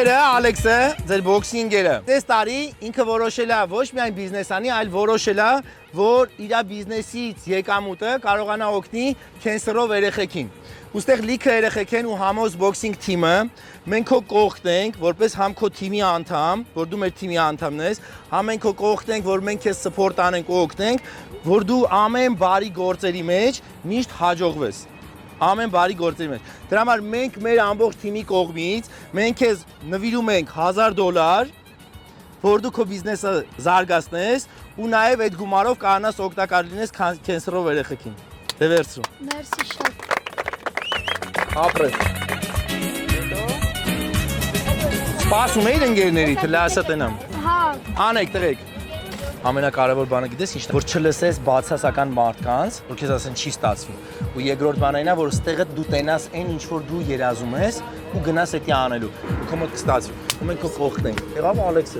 ընկերը Ալեքսը, ձեր բոքսի ընկերը։ Այս տարի ինքը որոշել է ոչ միայն բիզնեսանի, այլ որոշել է, որ իր բիզնեսից եկամուտը կարողանա օգնի քենսերով երեխեքին։ Ուստեղ լիքը երեխեք են ու համոզ բոքսինգ թիմը, մենք քո կողքն ենք, որպես համ քո թիմի անդամ, որ դու մեր թիմի անդամն ես, համ մենք քո կողքն ենք, որ մենք քեզ սփորտ անենք ու օգնենք, որ դու ամեն բարի գործերի մեջ միշտ հաջողվես։ Ամեն բարի գործերի մեջ։ Դրա համար մենք մեր ամբողջ թիմի կողմից մենք քեզ նվիրում ենք $1000, որ դու քո բիզնեսը զարգացնես ու նաև այդ գումարով կարողանաս օգտակար լինես քենսերով երեխեքին։ Դե վերցրու։ Մերսի շատ։ Ապրես։ Սպասում էիր ընկերների, թե լասա տենամ։ Հա։ Անեք, տղեկ։ Ամենակարևոր բանը գիտես ի՞նչն է, որ չլսես բացասական մարդկանց, որ քեզ ասեն չի ստացվի։ Ու երկրորդ բանը այն է, որ ստեղը դու տենաս այն ինչ որ դու երազում ես ու գնաս դա անելու։ Ու քո մոտ կստացվի։ Ու մենք քո կողքն ենք։ Եղավ Ալեքսս։